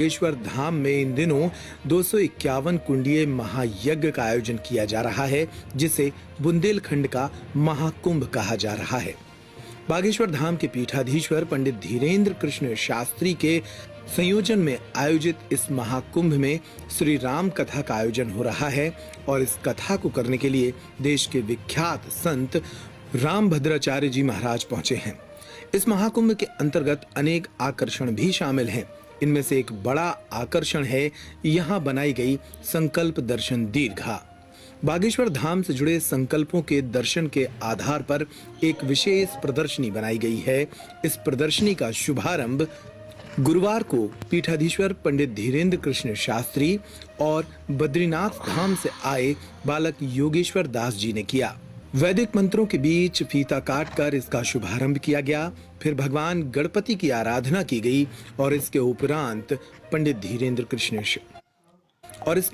बागेश्वर धाम में इन दिनों 251 कुंडीय महायज्ञ का आयोजन किया जा रहा है, जिसे बुंदेलखंड का महाकुंभ कहा जा रहा है। बागेश्वर धाम के पीठाधीश्वर पंडित धीरेन्द्र कृष्ण शास्त्री के संयोजन में आयोजित इस महाकुंभ में श्री राम कथा का आयोजन हो रहा है और इस कथा को करने के लिए देश के विख्यात संत रामभद्राचार्य जी महाराज पहुंचे हैं। इस महाकुंभ के अंतर्गत अनेक आकर्षण भी शामिल हैं। इनमें से एक बड़ा आकर्षण है यहाँ बनाई गई संकल्प दर्शन दीर्घा। बागेश्वर धाम से जुड़े संकल्पों के दर्शन के आधार पर एक विशेष प्रदर्शनी बनाई गई है। इस प्रदर्शनी का शुभारंभ गुरुवार को पीठाधीश्वर पंडित धीरेन्द्र कृष्ण शास्त्री और बद्रीनाथ धाम से आए बालक योगेश्वर दास जी ने किया। वैदिक मंत्रों के बीच फीता काटकर इसका शुभारंभ किया गया। फिर भगवान गणपति की आराधना की गई और इसके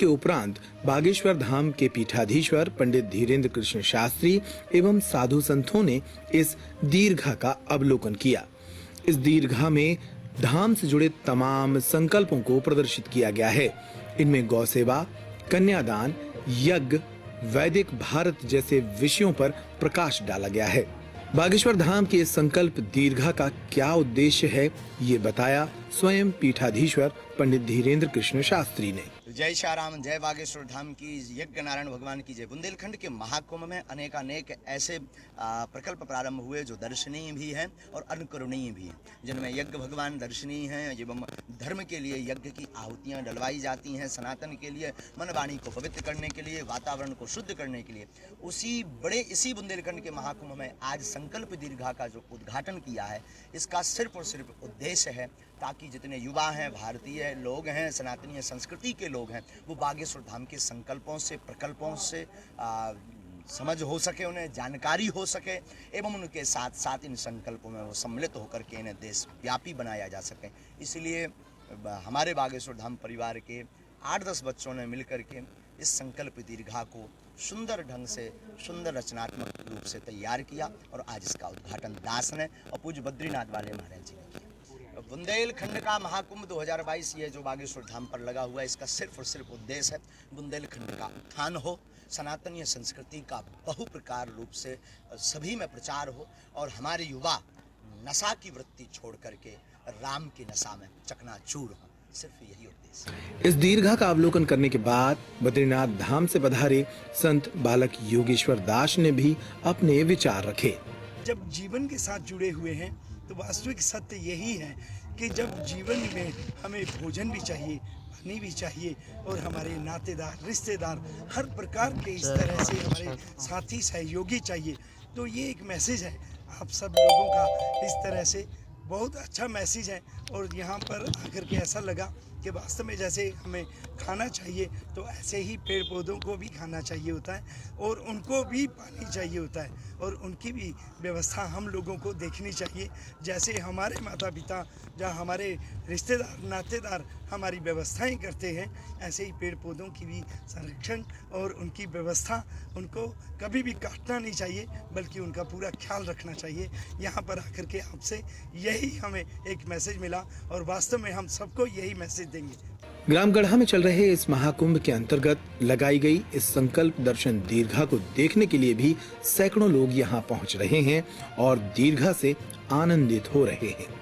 उपरांत बागेश्वर धाम के पीठाधीश्वर पंडित धीरेन्द्र कृष्ण शास्त्री एवं साधु संतों ने इस दीर्घा का अवलोकन किया। इस दीर्घा में धाम से जुड़े तमाम संकल्पों को प्रदर्शित किया गया है। इनमें गौ सेवा, कन्यादान, यज्ञ, वैदिक भारत जैसे विषयों पर प्रकाश डाला गया है। बागेश्वर धाम के संकल्प दीर्घा का क्या उद्देश्य है, ये बताया स्वयं पीठाधीश्वर पंडित धीरेन्द्र कृष्ण शास्त्री ने। जय श्री राम, जय बागेश्वर धाम की, यज्ञ नारायण भगवान की जय। बुंदेलखंड के महाकुंभ में अनेक ऐसे प्रकल्प प्रारंभ हुए जो दर्शनीय भी हैं और अनुकरणीय भी हैं, जिनमें यज्ञ भगवान दर्शनीय हैं एवं धर्म के लिए यज्ञ की आहुतियां डलवाई जाती हैं, सनातन के लिए, मन वाणी को पवित्र करने के लिए, वातावरण को शुद्ध करने के लिए। इसी बुंदेलखंड के महाकुंभ में आज संकल्प दीर्घा का जो उद्घाटन किया है, इसका सिर्फ और सिर्फ उद्देश्य है ताकि जितने युवा हैं, भारतीय लोग हैं, सनातनीय संस्कृति के लोग हैं, वो बागेश्वर धाम के संकल्पों से, प्रकल्पों से समझ हो सके, उन्हें जानकारी हो सके एवं उनके साथ साथ इन संकल्पों में वो सम्मिलित होकर के इन्हें देशव्यापी बनाया जा सके। इसलिए हमारे बागेश्वर धाम परिवार के 8-10 बच्चों ने मिलकर के इस संकल्प दीर्घा को सुंदर ढंग से, सुंदर रचनात्मक रूप से तैयार किया और आज इसका उद्घाटन दास ने और पूज्य बद्रीनाथ वाले महाराज जी ने किया। बुंदेलखंड का महाकुंभ 2022 ये जो बागेश्वर धाम पर लगा हुआ है, इसका सिर्फ और सिर्फ उद्देश्य है बुंदेलखंड का उत्थान हो, सनातनीय संस्कृति का बहु प्रकार रूप से सभी में प्रचार हो और हमारे युवा नशा की वृत्ति छोड़ करके राम की नशा में चकनाचूर हो। सिर्फ यही उद्देश्य है। इस दीर्घा का अवलोकन करने के बाद बद्रीनाथ धाम से पधारे संत बालक योगेश्वर दास ने भी अपने विचार रखे। जब जीवन के साथ जुड़े हुए हैं तो वास्तविक सत्य यही है कि जब जीवन में हमें भोजन भी चाहिए, पानी भी चाहिए और हमारे नातेदार, रिश्तेदार, हर प्रकार के इस तरह से हमारे साथी सहयोगी चाहिए। तो ये एक मैसेज है आप सब लोगों का, इस तरह से बहुत अच्छा मैसेज है। और यहाँ पर आकर के ऐसा लगा कि वास्तव में जैसे हमें खाना चाहिए तो ऐसे ही पेड़ पौधों को भी खाना चाहिए होता है और उनको भी पानी चाहिए होता है और उनकी भी व्यवस्था हम लोगों को देखनी चाहिए। जैसे हमारे माता पिता या हमारे रिश्तेदार, नातेदार हमारी व्यवस्थाएं करते हैं, ऐसे ही पेड़ पौधों की भी संरक्षण और उनकी व्यवस्था, उनको कभी भी काटना नहीं चाहिए बल्कि उनका पूरा ख्याल रखना चाहिए। यहाँ पर आकर के आपसे यही हमें एक मैसेज मिला और वास्तव में हम सबको यही मैसेज देंगे। ग्रामगढ़ा में चल रहे इस महाकुंभ के अंतर्गत लगाई गई इस संकल्प दर्शन दीर्घा को देखने के लिए भी सैकड़ों लोग यहाँ पहुँच रहे हैं और दीर्घा से आनंदित हो रहे हैं।